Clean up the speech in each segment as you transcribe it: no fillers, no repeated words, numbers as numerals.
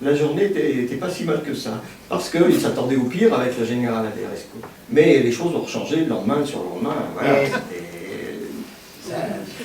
la journée était pas si mal que ça, parce qu'ils s'attendaient au pire avec la générale Aderesco. Mais les choses ont changé le lendemain sur le lendemain, voilà,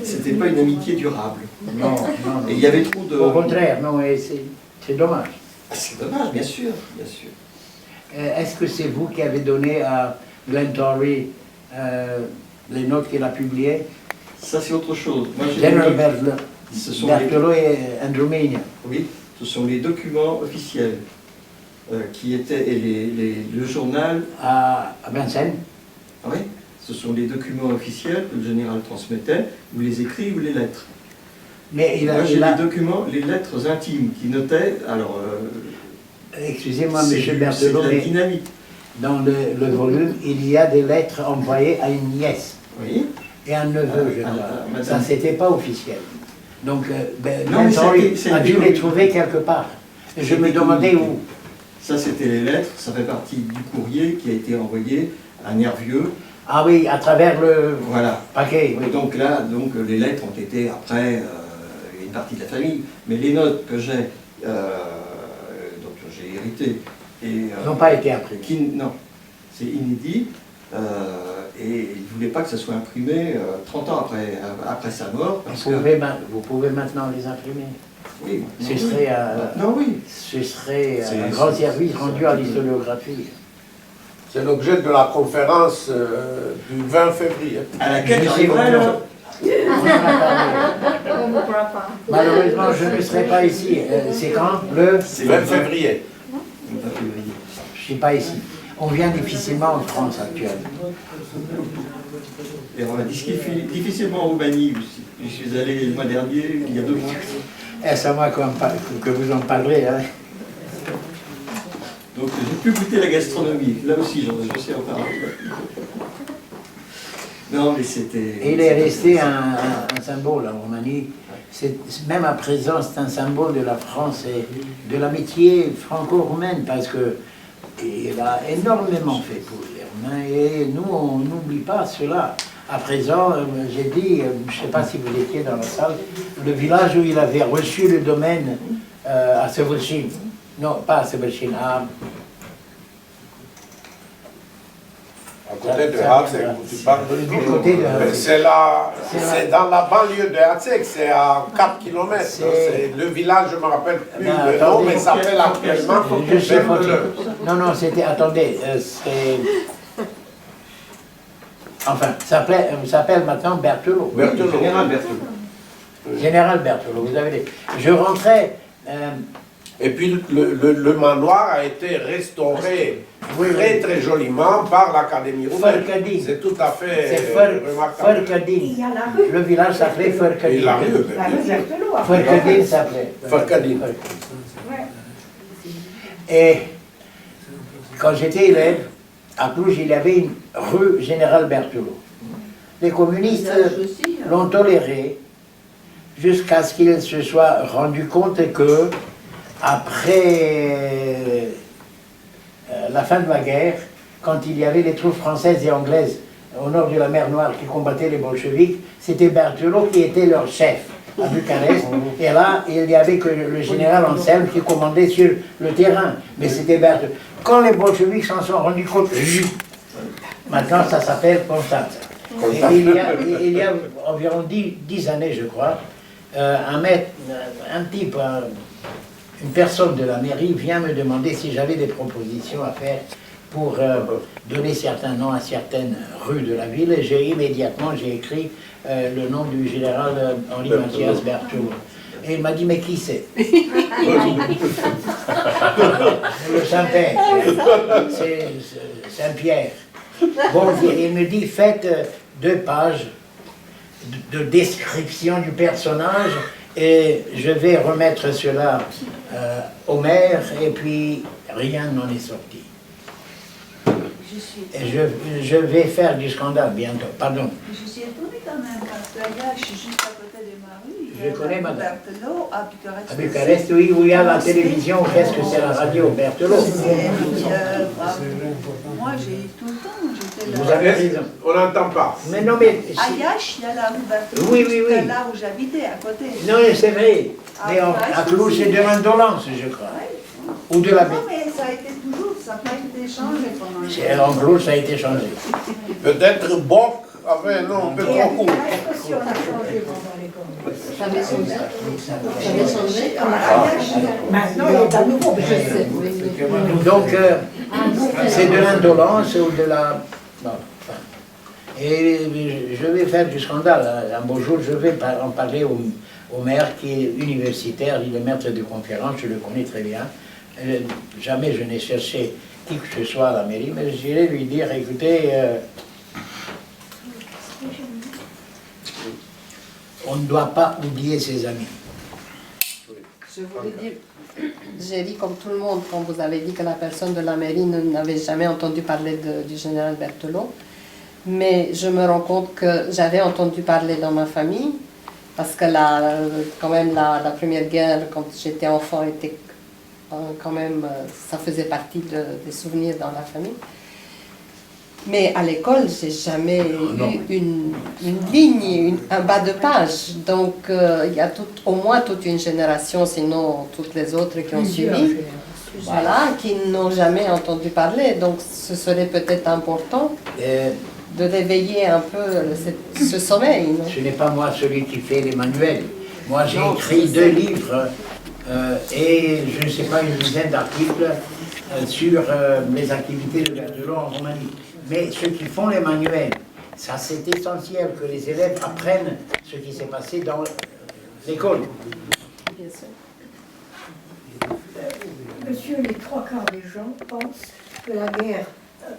c'était pas une amitié durable. Non, non, non. Et il y avait trop de... Au contraire, non, c'est dommage. Ah, c'est dommage, bien sûr, bien sûr. Est-ce que c'est vous qui avez donné à Glenn Torrey les notes qu'il a publiées? Ça, c'est autre chose. Moi, General Berthelot les... et Andrew Mania. Oui, ce sont les documents officiels qui étaient le journal... À Vincennes. Ah oui, ce sont les documents officiels que le général transmettait, ou les écrits ou les lettres. Mais Moi, j'ai les documents, les lettres intimes qui notaient, alors... excusez-moi, M. Berthelot, c'est de la mais dynamite. dans le volume, il y a des lettres envoyées à une nièce Oui. et un neveu, je crois. Ça, c'était pas officiel. Donc, Non, Torrey a dû les trouver quelque part. Et je me demandais où. Ça, c'était les lettres, ça fait partie du courrier qui a été envoyé à Nervieux. Ah oui, à travers le Voilà. paquet. Oui. Donc là, les lettres ont été après une partie de la famille, mais les notes que j'ai, dont j'ai hérité, n'ont pas été imprises. Non, c'est inédit, et il ne voulait pas que ça soit imprimé 30 ans après sa mort. Vous pouvez maintenant les imprimer. Oui, Ce serait, oui. Ce serait un grand service rendu à l'historiographie. C'est l'objet de la conférence du 20 février. À laquelle j'arriverai alors. Malheureusement, je ne serai pas ici. C'est quand? Le 20 février. Je ne suis pas ici. On vient difficilement en France actuellement. Et on va difficilement en Roumanie aussi. Je suis allé le mois dernier, il y a 2 mois. Est-ce à moi que vous en parlerez, hein? Donc j'ai pu goûter la gastronomie. Là aussi, j'en sais en parler. Non, mais c'était... Et il est resté un symbole en Roumanie. Même à présent, c'est un symbole de la France et de l'amitié franco-roumaine, parce qu'il a énormément fait pour les Roumains, et nous, on n'oublie pas cela. À présent, j'ai dit, je ne sais pas si vous étiez dans la salle, le village où il avait reçu le domaine à Severchin. Non, pas à Severchin, À côté de Hatzek, tu parles du côté de... C'est dans la banlieue de Hatzek, c'est à 4 km. C'est le village, je ne me rappelle plus le nom, mais ça s'appelle actuellement Berthelot. Non, c'était... Attendez, c'est... Enfin, ça s'appelle maintenant Berthelot. Général Berthelot. Général Berthelot, vous avez dit. Je rentrais... Et puis le manoir a été restauré très très joliment par l'Académie roumaine. Fărcădin. C'est tout à fait remarquable. Fărcădin. Le village s'appelait Fărcădin. Et la rue. Fărcădin s'appelait. Fărcădin. Et quand j'étais élève, à Cluj, il y avait une rue Général Berthelot. Les communistes l'ont toléré jusqu'à ce qu'ils se soient rendus compte que après la fin de la guerre, quand il y avait les troupes françaises et anglaises au nord de la mer Noire qui combattaient les bolcheviks, c'était Berthelot qui était leur chef à Bucarest. Et là, il n'y avait que le général Anselme qui commandait sur le terrain. Mais c'était Berthelot. Quand les bolcheviks s'en sont rendus compte, maintenant ça s'appelle Constance. Il y a environ 10 années, je crois, un type, une personne de la mairie vient me demander si j'avais des propositions à faire pour donner certains noms à certaines rues de la ville. Et immédiatement, j'ai écrit le nom du général Henri Mathias Berthelot. Et il m'a dit, mais qui c'est? Le Saint-Père, c'est Saint-Pierre. Bon, il me dit, faites 2 pages de description du personnage et je vais remettre cela au maire et puis rien n'en est sorti. Et je vais faire du scandale bientôt, pardon. Je suis étonnée quand même, parce que là, je suis juste à côté de ma rue. Je connais madame. Berthelot à Bucarest. À Bucarest, oui, où il y a la télévision, qu'est-ce que c'est la radio, Berthelot? Moi, j'ai tout le temps, j'étais là. Vous avez raison. On n'entend pas. Mais non, mais... À Iași, il y a la rue Berthelot, Oui, oui, oui. là où j'habitais, à côté. Non, c'est vrai. Mais à Toulouse, c'est de l'indolence, je crois. ou de la Non, mais ça a été toujours, ça n'a pas été changé pendant les C'est en gros, ça a été changé. Peut-être Boc avait un nom un peu trop court. L'expression a changé pendant les communes. Ça avait changé. Ça avait changé. Maintenant, il est à nouveau. Je sais, oui, oui. Donc, c'est de l'indolence ou de la... Non, enfin. Et je vais faire du scandale. Un beau jour, je vais en parler au maire qui est universitaire, il est maître de conférence, je le connais très bien. Jamais je n'ai cherché qui que ce soit à la mairie, mais j'irai lui dire, écoutez, on ne doit pas oublier ses amis. Je voulais dire, j'ai dit comme tout le monde quand vous avez dit que la personne de la mairie n'avait jamais entendu parler du général Berthelot, mais je me rends compte que j'avais entendu parler dans ma famille, parce que quand même la Première Guerre, quand j'étais enfant, était quand même, ça faisait partie des souvenirs dans la famille. Mais à l'école, j'ai jamais eu une ligne, un bas de page. Donc, il y a au moins toute une génération, sinon toutes les autres qui ont suivi, voilà, qui n'ont jamais entendu parler. Donc, ce serait peut-être important de réveiller un peu ce sommeil. Non? Ce n'est pas moi celui qui fait les manuels. Moi, j'ai écrit 2 livres et je ne sais pas, une dizaine d'articles sur les activités de Berthelot en Roumanie. Mais ceux qui font les manuels, ça c'est essentiel que les élèves apprennent ce qui s'est passé dans l'école. Bien sûr. Monsieur, les 3/4 des gens pensent que la guerre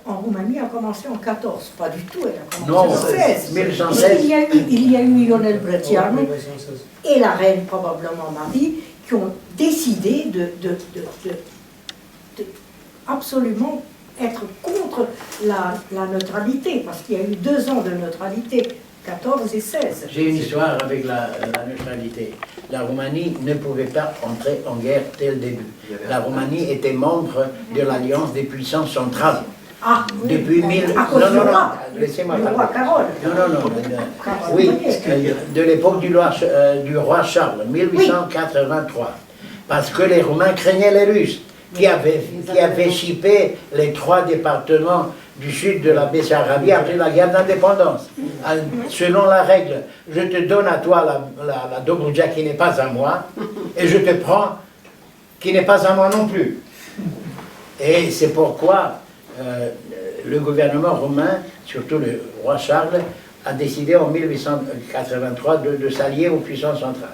en Roumanie a commencé en 14. Pas du tout, elle a commencé en 16. 1116. Il y a eu Ionel Brătianu et la reine, probablement Marie, qui ont décidé de absolument être contre la neutralité, parce qu'il y a eu 2 ans de neutralité, 14 et 16. J'ai une histoire avec la neutralité. La Roumanie ne pouvait pas entrer en guerre dès le début. La Roumanie était membre de l'Alliance des puissances centrales. Ah, oui. Depuis à cause du roi, laissez-moi le parler. roi Carole. Non. Oui, de l'époque du roi Charles, 1883. Parce que les Roumains craignaient les Russes, qui avaient chippé les 3 départements du sud de la Bessarabie après la guerre d'indépendance. Selon la règle, je te donne à toi la Dobroudja qui n'est pas à moi, et je te prends qui n'est pas à moi non plus. Et c'est pourquoi le gouvernement roumain, surtout le roi Charles, a décidé en 1883 de s'allier aux puissances centrales.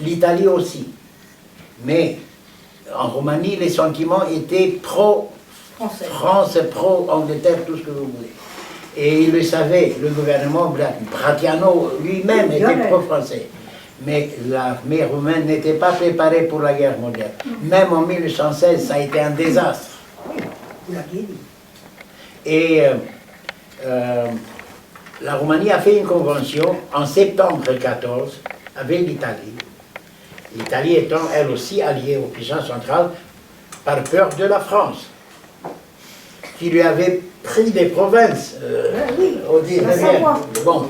L'Italie aussi. Mais en Roumanie, les sentiments étaient pro-France, pro-Angleterre, tout ce que vous voulez. Et il le savait, le gouvernement Brătianu lui-même était pro-français. Mais l'armée roumaine n'était pas préparée pour la guerre mondiale. Même en 1816, ça a été un désastre. Vous l'aviez dit. Et la Roumanie a fait une convention en septembre 14 avec l'Italie. L'Italie étant elle aussi alliée aux puissances centrales par peur de la France, qui lui avait pris des provinces au 19e. Bon.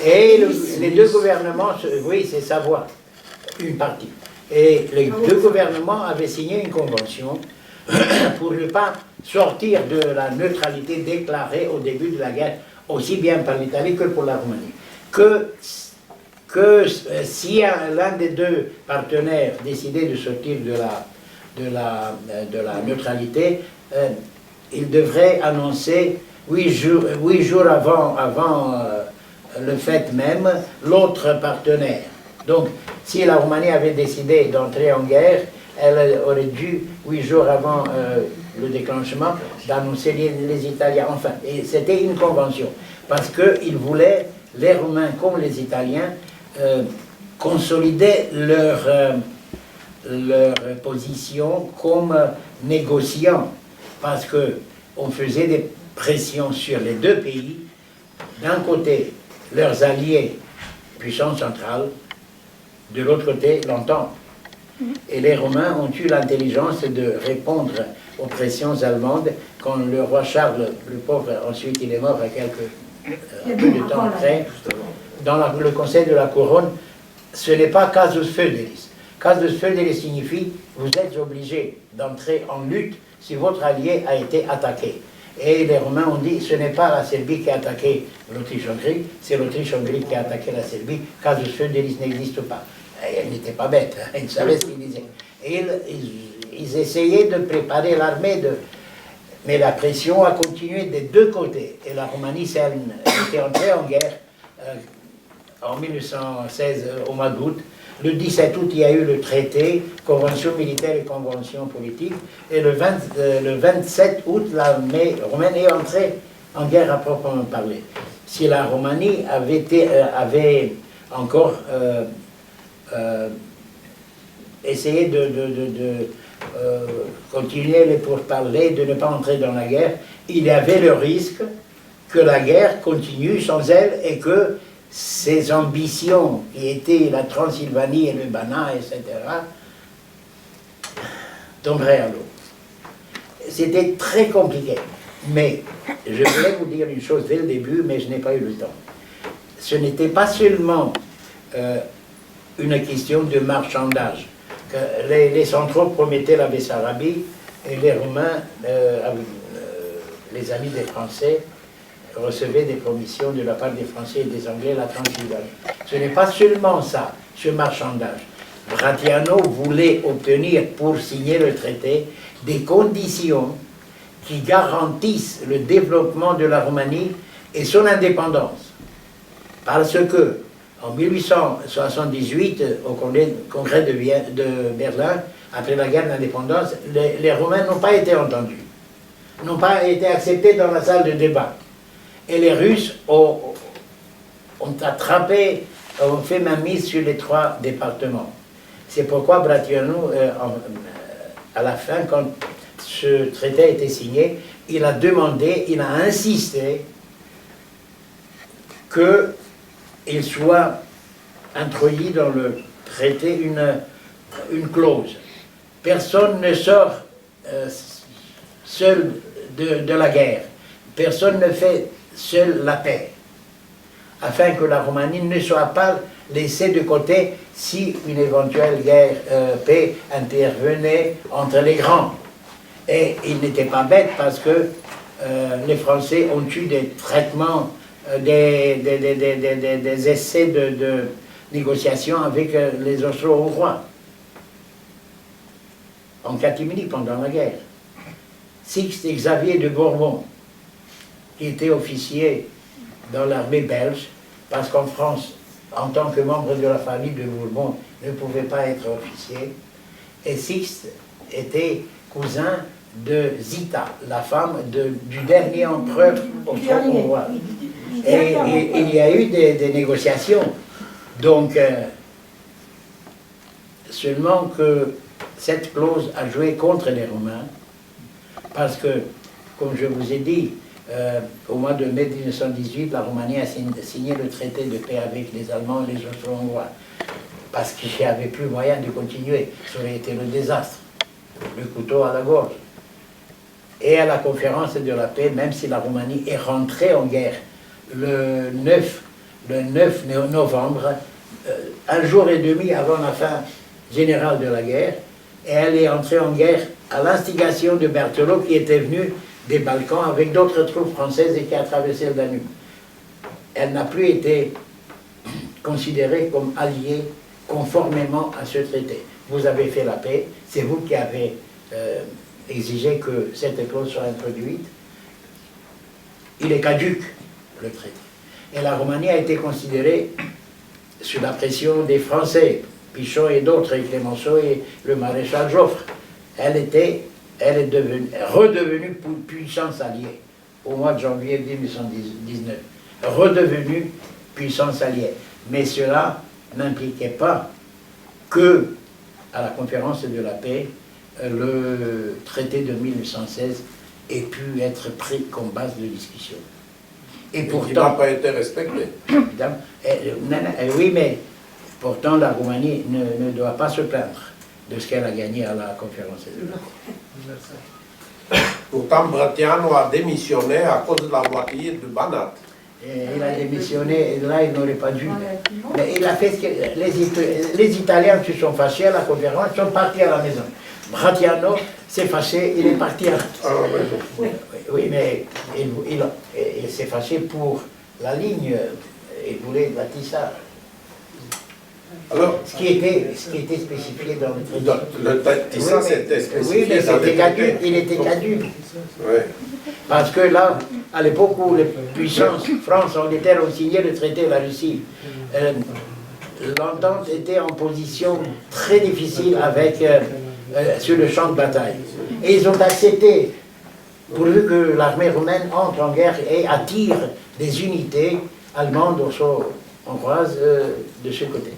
Et les 2 gouvernements, oui, c'est Savoie, une partie. Et les 2 gouvernements avaient signé une convention pour ne pas sortir de la neutralité déclarée au début de la guerre, aussi bien par l'Italie que pour la Roumanie. Que si l'un des 2 partenaires décidait de sortir de la neutralité, il devrait annoncer 8 jours avant le fait même l'autre partenaire. Donc, si la Roumanie avait décidé d'entrer en guerre, elle aurait dû, 8 jours avant le déclenchement, d'annoncer les Italiens. Enfin, et c'était une convention, parce qu'ils voulaient, les Roumains comme les Italiens, consolider leur position comme négociants, parce qu'on faisait des pressions sur les 2 pays, d'un côté leurs alliés, puissance centrale, de l'autre côté l'entente. Et les Romains ont eu l'intelligence de répondre aux pressions allemandes quand le roi Charles, le pauvre, ensuite il est mort à peu de temps après, dans le conseil de la couronne. Ce n'est pas casus feudis. Casus Belli signifie vous êtes obligé d'entrer en lutte si votre allié a été attaqué. Et les Romains ont dit ce n'est pas la Serbie qui a attaqué l'Autriche-Hongrie, c'est l'Autriche-Hongrie qui a attaqué la Serbie. Casus Belli n'existe pas. Et ils n'étaient pas bêtes, hein, ils savaient ce qu'ils disaient. Et ils essayaient de préparer l'armée, mais la pression a continué des deux côtés. Et la Roumanie était entrée en guerre en 1916, au mois d'août. Le 17 août, il y a eu le traité, convention militaire et convention politique. Et le 27 août, l'armée roumaine est entrée en guerre à proprement parler. Si la Roumanie avait encore essayé de continuer les pourparlers, de ne pas entrer dans la guerre, il y avait le risque que la guerre continue sans elle et que ses ambitions, qui étaient la Transylvanie et le Banat, etc., tomberaient à l'eau. C'était très compliqué. Mais je voulais vous dire une chose dès le début, mais je n'ai pas eu le temps. Ce n'était pas seulement une question de marchandage. Que les centraux promettaient la Bessarabie et les Roumains, les amis des Français, recevaient des promissions de la part des Français et des Anglais la Transylvanie. Ce n'est pas seulement ça, ce marchandage. Bratiano voulait obtenir, pour signer le traité, des conditions qui garantissent le développement de la Roumanie et son indépendance. Parce que, en 1878, au congrès de Berlin, après la guerre d'indépendance, les Roumains n'ont pas été entendus, n'ont pas été acceptés dans la salle de débat. Et les Russes ont attrapé, ont fait mainmise sur les 3 départements. C'est pourquoi Bratiano, à la fin, quand ce traité a été signé, il a demandé, il a insisté qu'il soit introduit dans le traité une clause. Personne ne sort seul de la guerre. Personne ne fait seul la paix. Afin que la Roumanie ne soit pas laissée de côté si une éventuelle paix intervenait entre les grands. Et il n'était pas bête parce que les Français ont eu des traitements, des essais de négociation avec les Austro-Hongrois en catimini pendant la guerre. Sixte et Xavier de Bourbon, qui était officier dans l'armée belge, parce qu'en France, en tant que membre de la famille de Bourbon, ne pouvait pas être officier. Et Sixte était cousin de Zita, la femme du dernier empereur austro-hongrois. Et il y a eu des négociations. Donc, seulement que cette clause a joué contre les Romains, parce que, comme je vous ai dit, au mois de mai 1918, la Roumanie a signé le traité de paix avec les Allemands et les Austro-Hongrois, parce qu'il n'y avait plus moyen de continuer. Ça aurait été le désastre, le couteau à la gorge. Et à la conférence de la paix, même si la Roumanie est rentrée en guerre le 9 novembre, un jour et demi avant la fin générale de la guerre, et elle est entrée en guerre à l'instigation de Berthelot, qui était venu des Balkans avec d'autres troupes françaises et qui a traversé le Danube. Elle n'a plus été considérée comme alliée conformément à ce traité. Vous avez fait la paix, c'est vous qui avez exigé que cette clause soit introduite. Il est caduc, le traité. Et la Roumanie a été considérée, sous la pression des Français, Pichot et d'autres, et Clémenceau et le maréchal Joffre. Elle est redevenue puissance alliée au mois de janvier 1919. Redevenue puissance alliée. Mais cela n'impliquait pas que, à la conférence de la paix, le traité de 1816 ait pu être pris comme base de discussion. Et pourtant, il n'a pas été respecté. Oui, mais pourtant la Roumanie ne doit pas se plaindre de ce qu'elle a gagné à la conférence de la paix. Pourtant, Bratiano a démissionné à cause de la voiture de Banat. Et il a démissionné, et là il n'aurait pas dû. Mais il a fait ce que les Italiens qui sont fâchés à la conférence sont partis à la maison. Bracciano s'est fâché, il est parti à la maison. Oui, mais il s'est fâché pour la ligne, il voulait bâtissage. Alors, ce qui était spécifié dans le traité. Le bâtissage c'était spécifié. Oui, mais c'était caduc, il était caduc. Oui. Parce que là, à l'époque où les puissances, France, Angleterre ont signé le traité de la Russie, l'entente était en position très difficile sur le champ de bataille. Et ils ont accepté, pourvu que l'armée romaine entre en guerre et attire des unités allemandes, hongroises de ce côté.